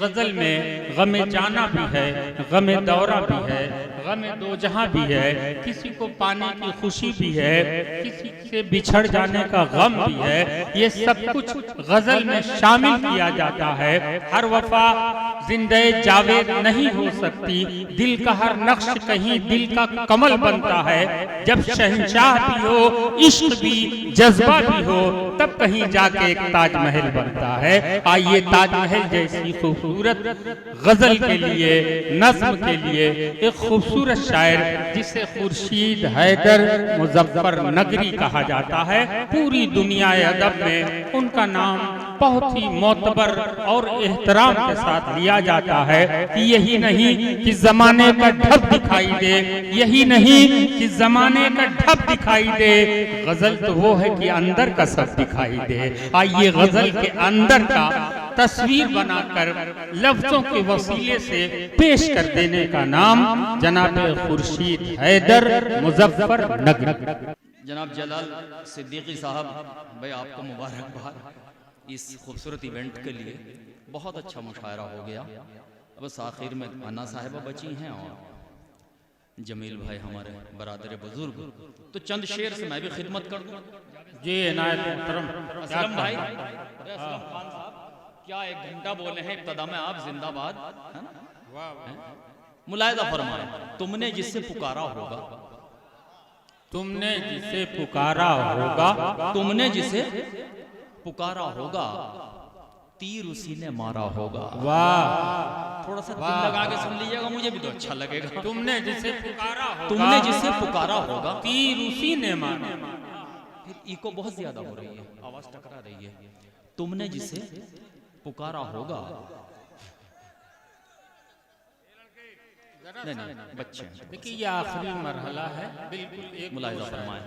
गजल में गमे जाना भी है, गमे दौरा भी है, गमे दो जहां भी है, किसी को पाने की खुशी भी है, किसी से बिछड़ जाने का गम भी है। ये सब कुछ गजल में शामिल किया जाता है। हर वफा जिंदे जावेद नहीं हो सकती, दिल का हर नक्श कहीं दिल का कमल बनता है। जब शहंशाह भी हो, इश्क भी, जज्बा भी हो, तब कहीं जाके एक ताजमहल बनता है। आइए ताजमहल जैसी खूबसूरत गजल के लिए, नज्म के लिए एक खूबसूरत शायर जिसे खुर्शीद हैदर मुजफ्फर नगरी कहा जाता है, पूरी दुनिया अदब में उनका नाम बहुत ही मोतबर और एहतराम के साथ लिया जाता है। कि यही नहीं कि जमाने का ढब दिखाई दे, यही नहीं कि जमाने का ढब दिखाई दे, गजल तो वो है कि अंदर का सब दिखाई दे। आइए गजल के अंदर का तस्वीर बनाकर लफ्जों के वसीले से पेश कर देने का नाम जनाब खुर्शीद हैदर मुजफ्फर नगरी। जनाब जलाल सिद्दीकी साहब, भाई आपको मुबारकबाद इस खूबसूरत इवेंट के लिए। बहुत अच्छा मुशायरा हो गया। बस आखिर में अन्ना साहिबा बची हैं और जमील भाई हमारे बरादर बुजुर्ग, तो चंद शेर से मैं भी खिदमत कर दूं। जी इनायत मोहतरम। असलम भाई, असलम खान साहब, क्या एक घंटा बोले हैं इब्तदा में आप, जिंदाबाद है ना। मुलायदा फरमाए, तुमने जिससे पुकारा होगा, तुमने जिसे पुकारा होगा, तुमने जिसे पुकारा होगा, तीर उसी ने मारा होगा। वाह, थोड़ा सा दिल लगा के सुन लीजिएगा, मुझे भी तो अच्छा लगेगा। तुमने जिसे पुकारा होगा, तुमने जिसे पुकारा होगा, तीर उसी ने मारा। फिर इको बहुत ज्यादा हो रही है, आवाज टकरा रही है। तुमने जिसे पुकारा होगा, नहीं नहीं बच्चे, देखिए ये आखिरी मरहला है, बिल्कुल एक मुलाहिजा फरमाए।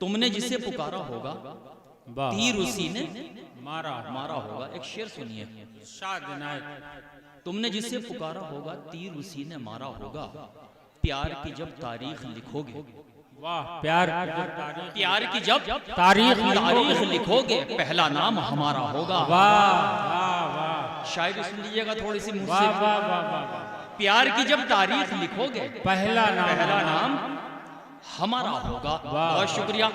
तुमने जिसे पुकारा होगा, तीर उसी ने मारा मारा होगा। एक शेर सुनिए, शाद इनायत। तुमने जिसे पुकारा होगा, तीर उसी ने मारा होगा। प्यार की जब तारीख लिखोगे, वाह, प्यार प्यार की जब तारीख लिखोगे, पहला नाम हमारा होगा। वाह वाह वाह, शायरी सुन लीजिएगा थोड़ी सी मुझसे। वाह वाह वाह वाह। प्यार की जब तारीख लिखोगे, पहला नाम हमारा होगा। बहुत शुक्रिया।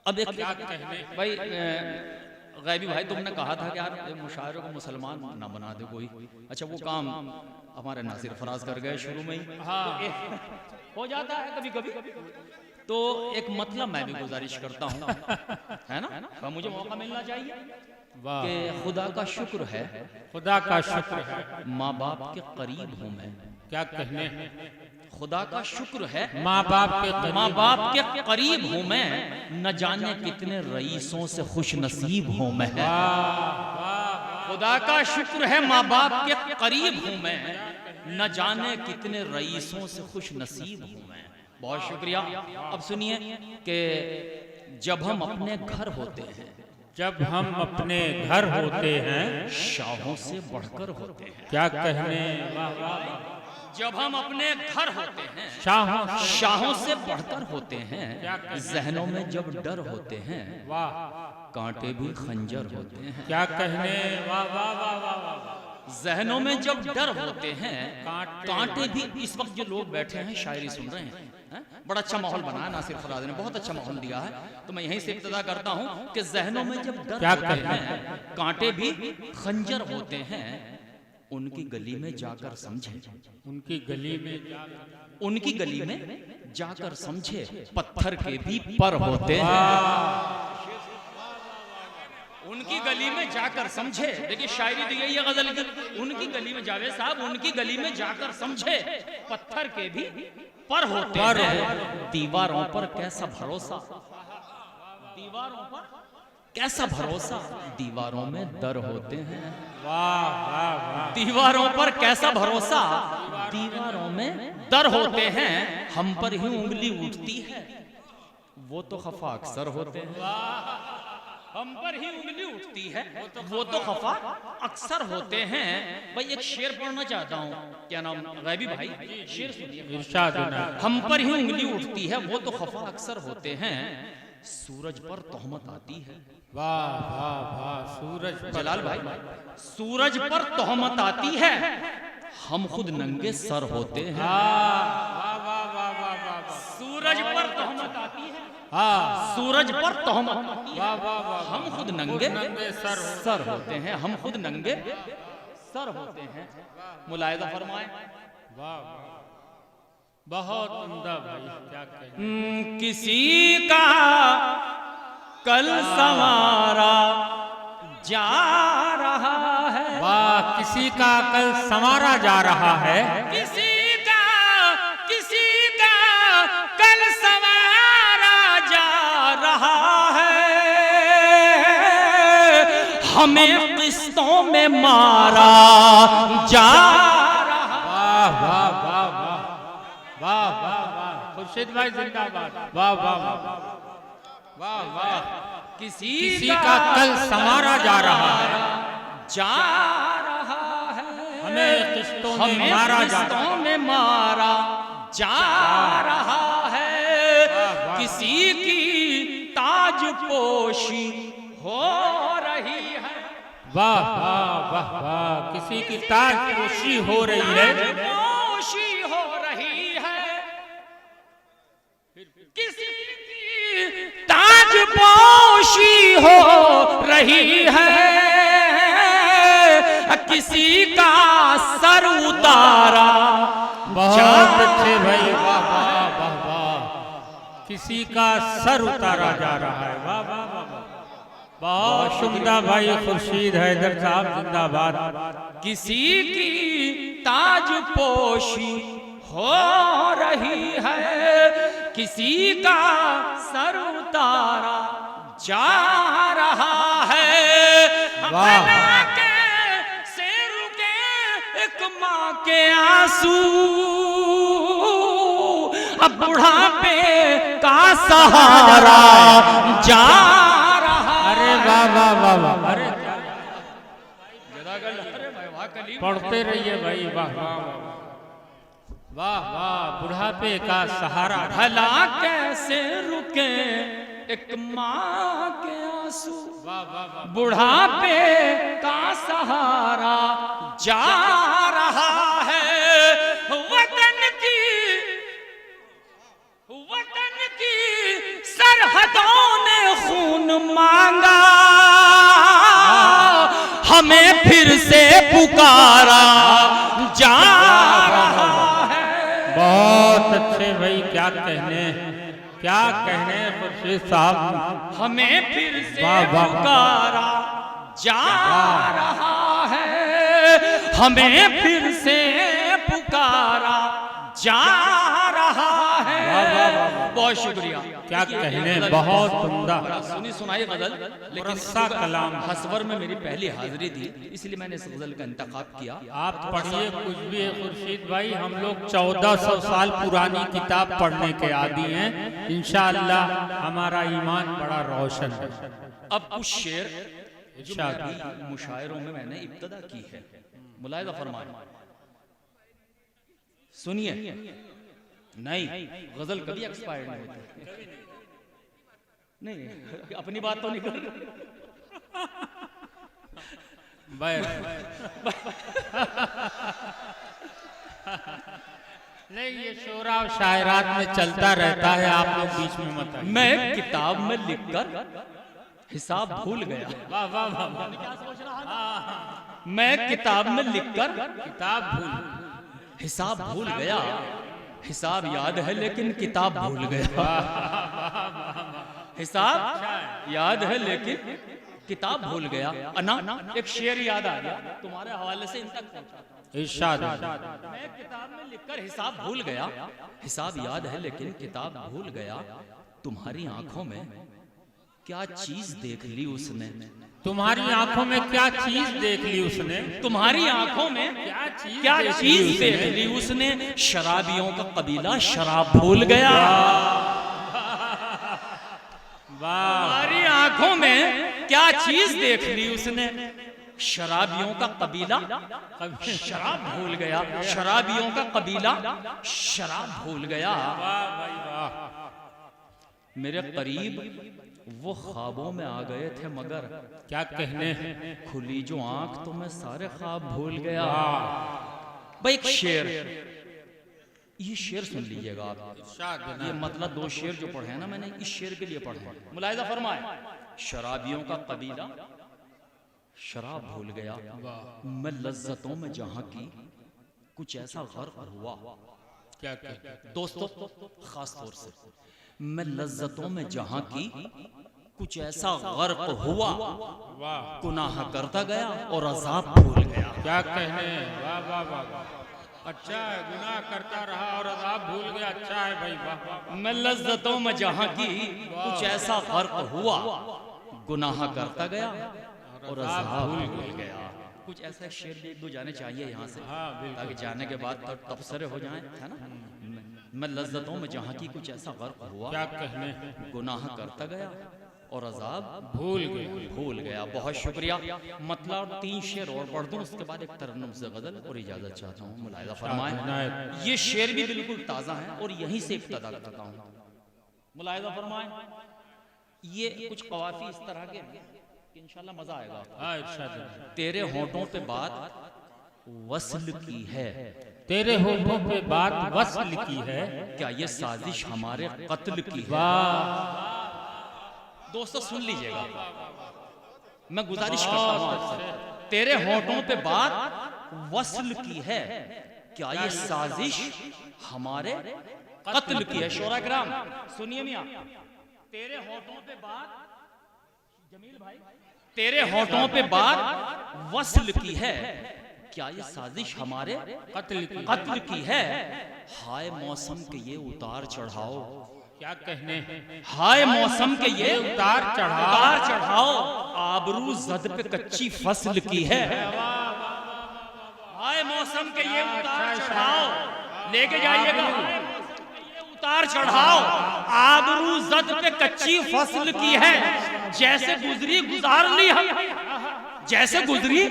अब एक भाई गैबी भाई, तुमने कहा था कि यार मुशायरों को मुसलमान ना बना दे कोई। अच्छा, वो काम हमारे नासिर फराज कर गए शुरू में ही। हाँ, हो जाता है कभी कभी। तो एक मतलब मैं भी गुजारिश करता हूँ, है ना, मुझे मौका मिलना चाहिए कि खुदा का शुक्र है, खुदा का शुक्र है, माँ बाप के करीब हूँ मैं। क्या कहने, खुदा का शुक्र है, माँ बाप के करीब हूँ मैं, न जाने कितने रईसों से खुश नसीब हूँ मैं। खुदा का शुक्र है, माँ बाप के करीब हूँ मैं, न जाने कितने रईसों से खुश नसीब हूँ मैं। बहुत शुक्रिया। अब सुनिए कि जब हम अपने घर होते हैं, जब हम अपने घर होते हैं, शाहों से बढ़कर होते हैं। क्या कहने, जब हम अपने घर होते हैं, शाहों से बढ़कर होते हैं। जहनों में जब डर होते हैं, वाह, कांटे भी खंजर होते हैं। क्या कहने, वाह वाह वाह वाह वाह। जहनों में जब डर होते हैं, कांटे भी। इस वक्त जो लोग बैठे हैं शायरी सुन रहे हैं, बड़ा अच्छा माहौल बनाया नासिर फराज ने, बहुत अच्छा माहौल दिया है। तो मैं यहीं से इब्तिदा करता हूँ कि जहनों में जब डर होते हैं, कांटे भी खंजर होते हैं। उनकी गली में जाकर समझे, उनकी गली में जाकर समझे, पत्थर के भी पर होते हैं। उनकी गली में जाकर समझे। देखिए शायरी दी गई है गजल की। उनकी गली में, जावेद साहब, उनकी गली में जाकर समझे, पत्थर के भी पर होते हैं। दीवारों पर कैसा भरोसा, दीवारों पर कैसा भरोसा, दीवारों में दर होते हैं। वाह वाह वाह। दीवारों पर कैसा भरोसा, दीवारों में दर होते हैं। हम पर ही उंगली उठती है, वो तो खफा अक्सर होते हैं। हम पर ही उंगली उठती है, वो तो खफा अक्सर होते हैं। भाई एक शेर पढ़ना चाहता हूँ, क्या नाम, गैबी भाई, शेर सुनिए। इरशाद। हम पर ही उंगली उठती है, वो तो खफा अक्सर होते हैं। सूरज पर तोहमत आती है। वाह वाह वाह, सूरज पर जलाल भाई, सूरज पर तोहमत आती है, हम खुद नंगे सर होते हैं। वाह वाह वाह वाह वाह, सूरज पर तोहमत आती है, हाँ, सूरज पर तोहमत आती है, वाह वाह वाह, हम खुद नंगे सर सर होते हैं, हम खुद नंगे सर होते हैं। मुलाहिजा फरमाए। वाह वाह, बहुत उम्दा भाई, क्या कहें। किसी का कल संवारा जा रहा है, वाह, किसी का कल संवारा जा रहा है, किसी का कल संवारा जा रहा है, हमें किस्तों में मारा जा रहा। वाह वाह वाह वाह वाह वाह वाह, खुर्शीद भाई जिंदाबाद, वाह वाह वाह वाह वाह, किसी का कल संवारा जा रहा है, हमें किस्तों में मारा जा रहा है, किसी की ताजपोशी हो रही है। वाह वाह वाह वाह, किसी की ताजपोशी हो रही है, ताजपोशी हो रही है, किसी की ताजपोशी हो रही है, किसी का सर उतारा। बहुत अच्छे भाई, वाह वाह वाह वाह, किसी का सर उतारा जा रहा है, वाह वाह वाह वाह, बहुत शुक्रिया भाई खुर्शीद हैदर साहब जिंदाबाद। किसी की ताजपोशी हो रही है, किसी का सर उतारा जा रहा है। वाह, माँ के आंसू अब बुढ़ापे का सहारा जा रहा। अरे वाह वाह वाह वाह, अरे अरे पढ़ते रहिए भाई, वाह वाह वाह वाह, बुढ़ापे का सहारा। भला कैसे रुके एक माँ के आंसू, वाह वाह वाह, बुढ़ापे का सहारा जा रहा है। वतन की सरहदों ने खून मांगा, हमें फिर से पुकारा जा रहा है। बहुत अच्छे भाई, क्या कहने खुर्शीद साहब, हमें फिर से वाह वाह, पुकारा जा रहा है, हमें फिर से पुकारा जा रहा है। बहुत शुक्रिया, क्या कहने, बहुत उम्दा, सुनी सुनाई गजल, लेकिन कलाम। हसवर में मेरी पहली हाजिरी थी, इसलिए मैंने इस गजल का इंतखाब किया। आप पढ़िए कुछ भी है खुर्शीद भाई, हम लोग 1400 साल पुरानी किताब पढ़ने के आदी हैं, इंशाअल्लाह हमारा ईमान बड़ा रोशन है। अब कुछ शेर जो मेरी मुशायरों में मैंने इब्तदा की है, मुलाहिजा फरमाए, सुनिए। नहीं, गजल कभी एक्सपायर्ड नहीं होती। नहीं, अपनी बात तो नहीं कर नहीं, ये शोरा और शायरात में चलता रहता है, आप लोग बीच में मत आइए। मैं किताब में लिखकर हिसाब भूल गया। वाह वाह वाह, क्या सोच रहा? मैं किताब में लिखकर किताब भूल, हिसाब भूल गया, हिसाब याद है लेकिन किताब भूल गया। हिसाब याद है लेकिन किताब भूल गया। अन्ना, एक शेर याद आ गया, तुम्हारे हवाले से इन तक पहुंचा। इरशाद। मैं किताब में लिखकर हिसाब भूल गया, हिसाब याद है लेकिन किताब भूल गया, तुम्हारी आंखों में क्या चीज देख ली उसने, तुम्हारी आंखों में क्या चीज देख ली उसने, तुम्हारी आंखों में क्या चीज देख ली उसने, शराबियों का कबीला शराब भूल गया। तुम्हारी आंखों में क्या चीज देख ली उसने, शराबियों का कबीला शराब भूल गया, शराबियों का कबीला शराब भूल गया। मेरे करीब वो ख्वाबों में आ गए थे मगर क्या कहने, खुली जो आंख तो मैं सारे ख्वाब भूल गया। भाई एक शेर, ये शेर सुन लीजिएगा आप। ये मतलब 2 शेर जो पढ़े हैं ना मैंने, इस शेर के लिए पढ़े हैं। मुलाहिजा फरमाए, शराबियों का कबीला शराब भूल गया, मैं लज्जतों में जहां की कुछ ऐसा गर्क हुआ। क्या कहते, दोस्तों खास तौर से मैं लज्जतों में जहां की कुछ ऐसा गर्क हुआ, वाह गुनाह करता गया और अजाब भूल गया। क्या कहने, वाह वाह वाह वाह। अच्छा है, गुनाह करता रहा और अज़ाब भूल गया। अच्छा है भाई, वाह वाह। मैं लज्जतों में जहां की कुछ ऐसा गर्क हुआ, गुनाह करता गया और अज़ाब भूल गया। कुछ ऐसा शेर भी 1-2 जाने चाहिए यहाँ से, ताकि जाने के बाद तबसरे हो जाएं, है ना। मैं लज्जतों में जहां की कुछ ऐसा गर्क हुआ, क्या कहने, गुनाह करता गया और अजाब भूल गया। बहुत शुक्रिया। मतलब 3 शेर और पढ़ दूं, उसके बाद एक तरन्नुम से गजल और इजाजत चाहता हूँ। मुलाहिजा फरमाए, ये शेर भी बिल्कुल ताज़ा है और यहीं से इब्तिदा करता हूँ। मुलाहिजा फरमाए, ये कुछ कवाफी इस तरह के कि इंशाल्लाह मजा आएगा। तेरे होंठों पे बात वस्ल की है, तेरे होठों पे बात वस्ल की है, क्या ये साजिश हमारे कत्ल की है। वाह दोस्तों सुन लीजिएगा, मैं गुजारिश करता हूं आपसे, तेरे होठों पे बात वस्ल की है, क्या ये साजिश हमारे कत्ल की है। शोरा किराम सुनिए मियां, तेरे होठों पे बात, जमील भाई, तेरे होठों पे बात वस्ल की है, क्या ये साजिश हमारे कत्ल की है। हाय मौसम के ये उतार चढ़ाओ, क्या कहने, हाय मौसम के ये उतार चढ़ाओ, आबरू जद पे कच्ची फसल की है। हाय मौसम के ये उतार चढ़ाओ, लेके जाइएगा, उतार चढ़ाओ, आबरू जद पे कच्ची फसल की है। जैसे गुजरी गुजार ली हम, जैसे गुजरी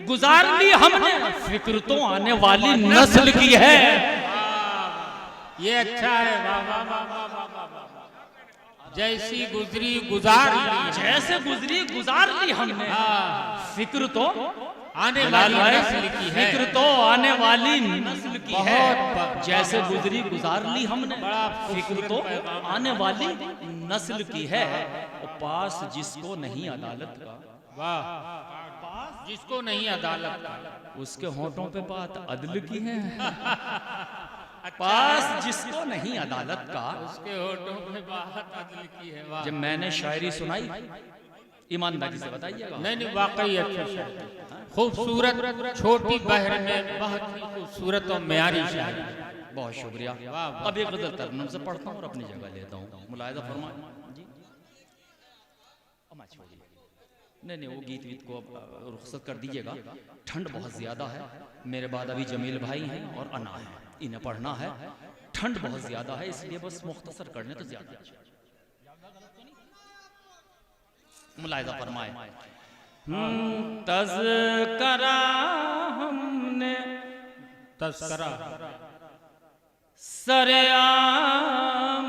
गुजार ली हमने, फिक्र तो आने वाली नस्ल की है। ये अच्छा है, वाह वाह वाह वाह वाह वाह। जैसी गुजरी गुजार ली, जैसे गुजरी गुजार ली हमने, फिक्र तो आने वाली नस्ल की है, फिक्र तो आने वाली नस्ल की है। जैसे गुजरी गुजार ली हमने, फिक्र तो आने वाली नस्ल की है। और पास जिसको नहीं अदालत का, वाह जिसको नहीं अदालत का, उसके होठों पे बात अदल की है। पास जिसको नहीं अदालत का, उसके होठों पे बात अदल की है। वाह, जब मैंने शायरी सुनाई, ईमानदारी से बताइएगा। नहीं वाकई अच्छा शायरी, खूबसूरत, छोटी बहर में बहुत ही खूबसूरत और म्यारी शायरी। बहुत शुक्रिया। अब एक गजल तरन्नुम से पढ़ता हूँ और अपनी जगह लेता हूँ। मुलाहिजा फरमाए जी। नहीं वो गीत वीत को रुखसत कर दीजिएगा, ठंड बहुत ज्यादा है। मेरे बाद अभी जमील भाई हैं और अना है, इन्हें पढ़ना है। ठंड बहुत ज्यादा है, इसलिए बस मुख्तसर करने तो ज्यादा। मुलाहिजा फरमाए, तज़करा हमने, तज़करा सरेआम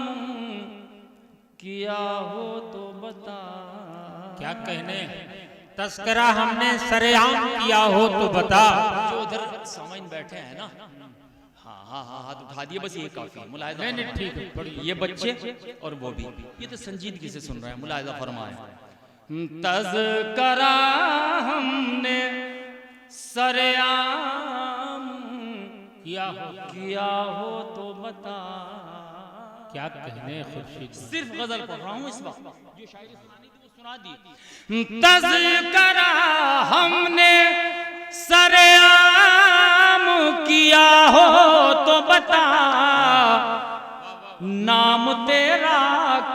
किया हो तो बता। क्या कहने, तस्करा हमने सरेआम किया हो तो बता। जो उधर सामने बैठे हैं ना, हाँ हाँ हाँ हाथ उठा दिए, बस ये काफी है। मुलाहिजा नहीं ठीक है, ये बच्चे और वो भी, ये तो संजीदगी से सुन रहे हैं। मुलाहिजा फरमाए, तज़करा हमने सरेआम किया हो तो बता। क्या कहने खुर्शीद, सिर्फ गजल पढ़ रहा हूँ इस वक्त, जो शायरी सुनानी थी वो सुना दी। तज़करा हमने सरेआम किया हो तो बता, नाम तेरा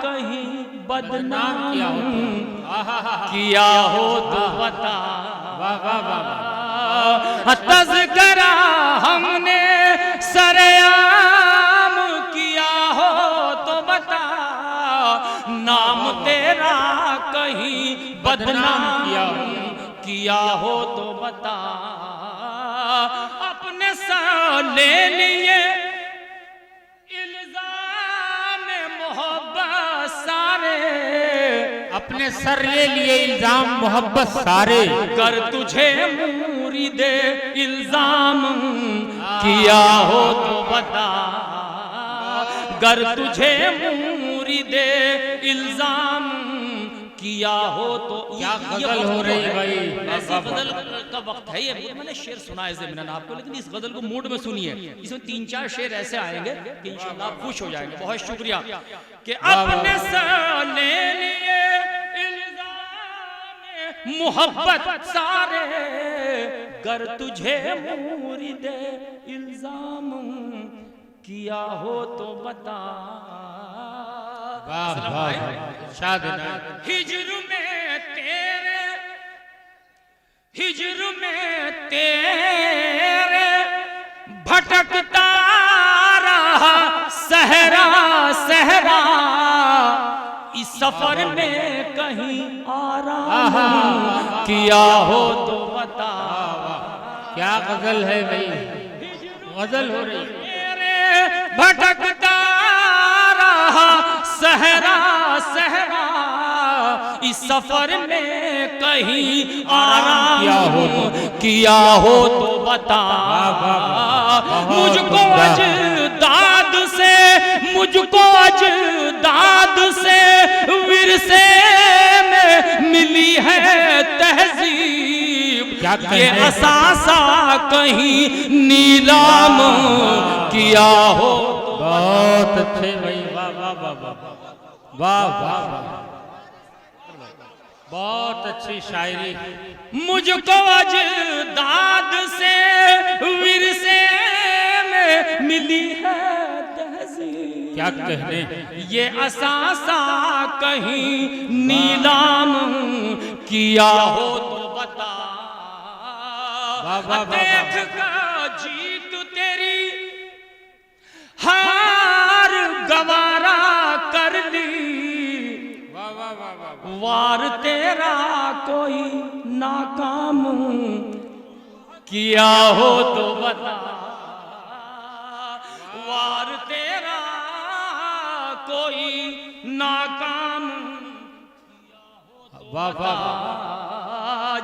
कहीं बदनाम किया हो तो बता। तज़करा हमने सरेआम किया हो तो बता, नाम तेरा कहीं बदनाम किया हो तो बता। अपने साथ ले लिए इल्जाम मोहब्बत अपने सर ये लिए इल्जाम मोहब्बत सारे, कर तुझे मुरीदे इल्जाम किया हो तो बता, गर तुझे मुरीदे इल्जाम किया हो तो। क्या गजल हो रही भाई, ऐसी गजल का वक्त है ये। मैंने शेर सुना है ज़मीनन आपको, लेकिन इस गजल को मूड में सुनिए। इसमें 3-4 शेर ऐसे आएंगे कि इंशाल्लाह आप खुश हो जाएंगे। बहुत शुक्रिया कि अपने साथ ले लिए इल्जाम मोहब्बत सारे, गर तुझे मुरीदे इल्जाम किया हो तो बता। वाह वाह, हिज्र में तेरे, हिज्र में तेरे भटकता रहा सहरा सहरा, इस सफर में कहीं आराम किया हो तो बता। क्या गजल है भाई, गजल हो रही। भटकता रहा सहरा सहरा, इस सफर में कहीं आराम किया हो तो बता। मुझको अजदाद से, मुझको अजदाद से विरसे में मिली है तहजीब, ये असासा कहीं नीलाम किया हो। बहुत अच्छे भाई, वाह वाह वाह वाह वाह वाह, बहुत अच्छी शायरी। मुझको अजदाद से विरसे में मिली है तहजीब, क्या कहने, ये असासा कहीं नीलाम किया हो तो बता। देख का जीत तेरी हार गवारा कर ली, वार तेरा कोई नाकाम किया हो तो बता। वार तेरा कोई नाकाम किया हो तो बता।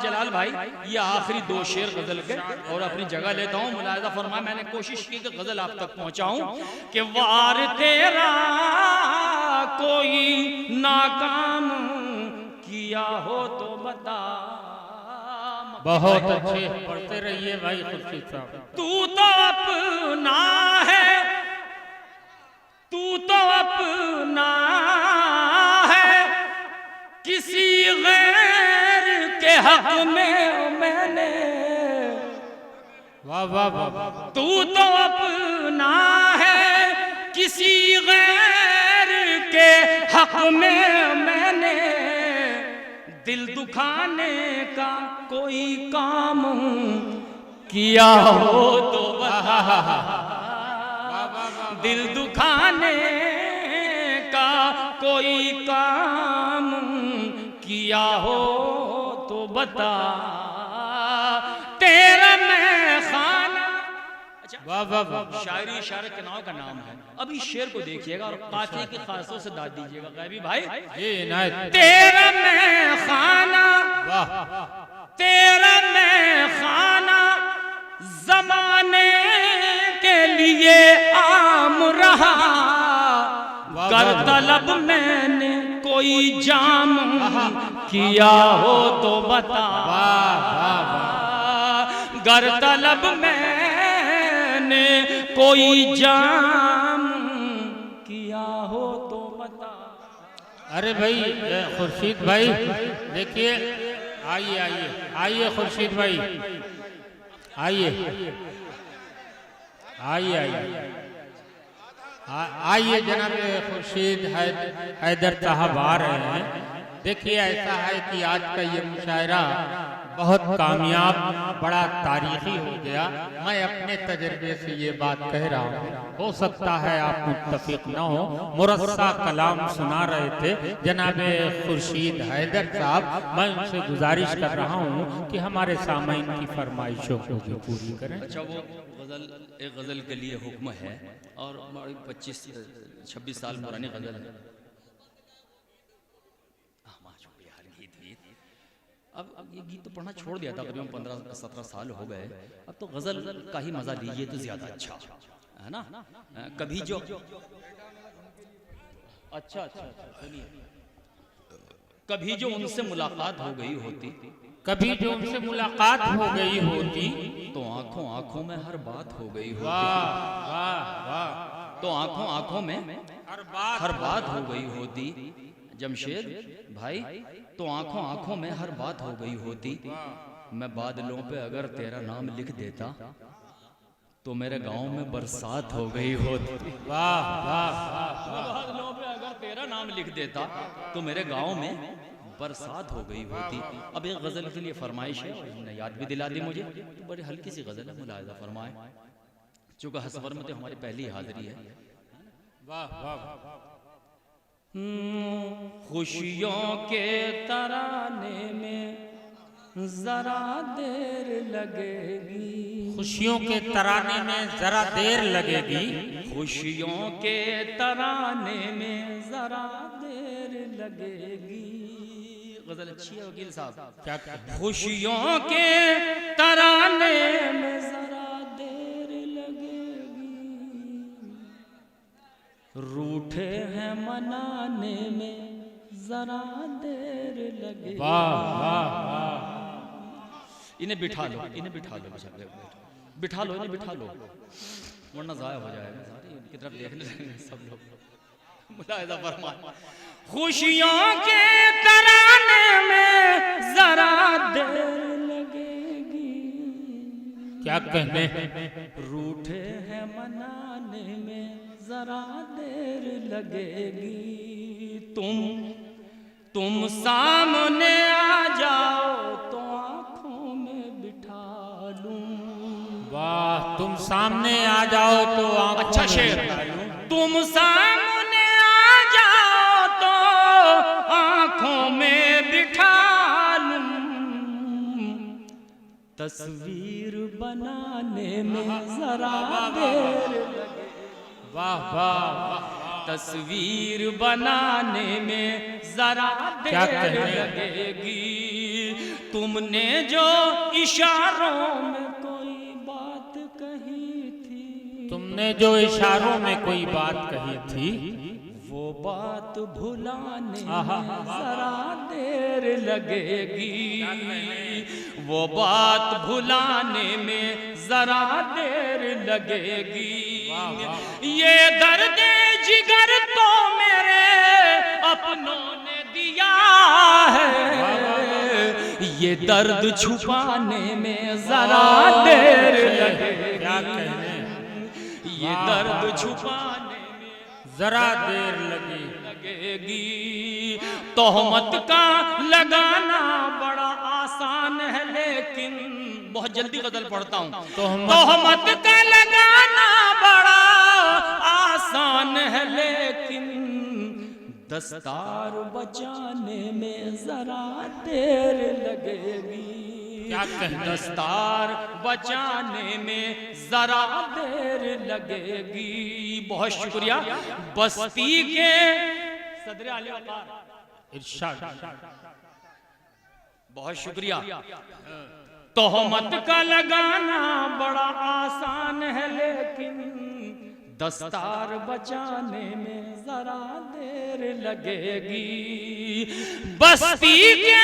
जलाल भाई, ये आखिरी 2 शेर गजल के और अपनी जगह लेता हूँ। मुलाहिजा फरमाया, मैंने कोशिश की कि गजल आप तक पहुंचाऊं कि वार तेरा कोई नाकाम किया हो तो बता। बहुत अच्छे, पढ़ते रहिए भाई खुर्शीद साहब। तू तो अपना है, तू तो अपना है, किसी गैर के हक में मैंने। वाह वाह वाह, तू तो अपना है, किसी गैर के हक में मैंने दिल दुखाने का कोई काम किया हो तो बता। दिल दुखाने का कोई काम किया हो तो बता। तेरा मैं खाना। अच्छा, वाह वाह वाह, शायरी इशारे कनाव का नाम है। अब इस शेर को देखिएगा और काफिये की खासों से दाद दीजिएगा गैबी भाई। ये इनायत। तेरा मैं खाना, वाह, तेरा मैं खाना जमाने के लिए आम रहा, कर तलब मैंने कोई जाम किया हो तो बता। गर तलब मैंने कोई जाम किया हो तो बता। अरे भाई खुर्शीद भाई देखिए, आइए आइए आइए खुर्शीद भाई, आइए आइए आइए आइए जनाब खुर्शीद हैदर साहब आ रहे हैं। देखिए ऐसा है कि आज का ये मुशायरा बहुत कामयाब, बड़ा तारीखी हो गया। मैं अपने तजर्बे से ये बात कह रहा हूँ, हो सकता है आप मुत्तफिक न हो। मुरस्सा कलाम सुना रहे थे जनाब खुर्शीद हैदर साहब। मैं उनसे गुजारिश कर रहा हूँ कि हमारे सामईन की फरमाइशों को भी पूरी करें। अच्छा, वो गज़ल एक गज़ल के लिए हुक्म है और 25-26 साल पुरानी गज़ल है। अब ये गीत तो पढ़ना छोड़ दिया था, करीबन 15-17 साल हो गए। अब तो गजल का ही मजा लीजिए तो ज्यादा अच्छा है ना। कभी जो अच्छा सुनिए, कभी जो उनसे मुलाकात हो गई होती, कभी जो उनसे मुलाकात हो गई होती, तो आंखों आंखों में हर बात हो गई होती। वाह वाह वाह, तो आंखों आंखों में हर बात हो गई होती। जमशेद भाई, तो आंखों आंखों में हर बात हो गई होती। मैं बादलों पे अगर तेरा नाम लिख देता, तो मेरे गांव में बरसात हो गई होती। वाह वाह वाह, बादलों पे अगर तेरा नाम लिख देता, तो मेरे गांव में बरसात हो गई होती। अब एक गजल के लिए फरमाइश है, और याद भी दिला दी मुझे, तो बड़ी हल्की सी गजल है, मुलाहिजा फरमाए। चूंकि हसवर में तो हमारी पहली हाजिरी है। वाह वाह, खुशियों के तराने में जरा देर लगेगी, खुशियों के तराने में जरा देर लगेगी, खुशियों के तराने में जरा देर लगेगी। गजल अच्छी है वकील साहब, क्या खुशियों के तराने में जरा देर लगेगी, रूठे हैं मनाने में जरा देर लगेगी। वाह वाह वाह, इन्हें बिठा लो, इन्हें बिठा लो, बिठा लो, इन्हें बिठा लो, वरना जाया हो जाएगा। सारी उनकी तरफ देखने लगेंगे सब लोग। मुलाहिजा फरमाए, खुशियों के तराने में जरा देर लगेगी, क्या कहने, रूठे हैं मनाने में जरा देर लगेगी। तुम सामने आ जाओ तो आंखों में बिठा लूं। वाह, तुम सामने आ जाओ तो आंखों अच्छा में शेर, बिठा लूं। तुम सामने आ जाओ तो आंखों में बिठा लूं, तस्वीर बनाने में जरा देर लगे। वाह वाह, तस्वीर बनाने में जरा क्या देर कहने? लगेगी। तुमने जो इशारों में कोई बात कही थी, तुमने जो इशारों में कोई बात कही थी, वो बात भुलाने आहा, में जरा देर लगेगी। वो बात भुलाने में जरा देर लगेगी। ये दर्द जिगर तो मेरे अपनों ने दिया है, ये दर्द छुपाने में जरा देर लगेगी। क्या कहने, ये दर्द छुपाने में जरा देर लगी, लगेगी। तोहमत का लगाना बड़ा आसान है, लेकिन बहुत जल्दी गजल पढ़ता हूँ। तोहमत का लगाना बड़ा आसान है, लेकिन दस्तार बचाने में जरा देर लगेगी। क्या कहने, दस्तार बचाने में जरा देर लगेगी। बहुत शुक्रिया। बस्ती के सदर आले वकार, इरशाद, बहुत शुक्रिया। तोहमत का लगाना बड़ा आसान है, लेकिन दस्तार बचाने में जरा देर लगेगी। बस्ती के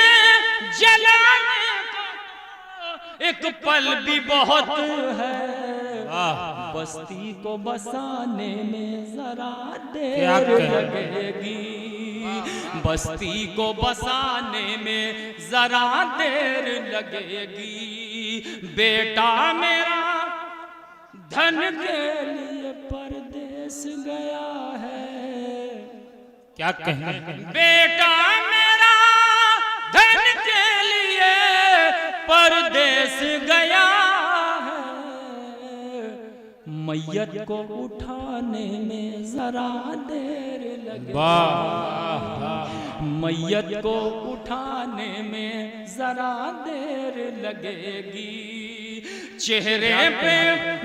जलाने का एक पल भी बहुत है, बस्ती को बसाने में जरा देर लगेगी। बस्ती को बसाने में जरा देर लगेगी। बेटा मेरा धन के लिए परदेस गया है। क्या कहने, बेटा मेरा धन के लिए परदेस गया है, मैयत को उठाने में जरा देर लगेगी। मैयत को उठाने में जरा देर लगेगी। चेहरे पे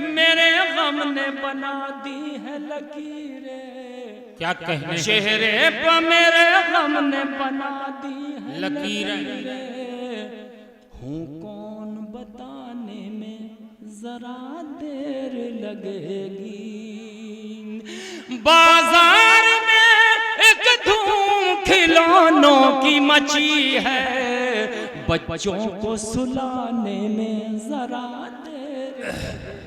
मेरे गम ने बना दी है लकीरें। क्या कहने, चेहरे पे मेरे गम ने बना दी है लकीरें। हूँ कौन बताने में जरा देर लगेगी। बाजार में एक धूम खिलौनों की मची है, बच्चों को सुलाने में जरा देर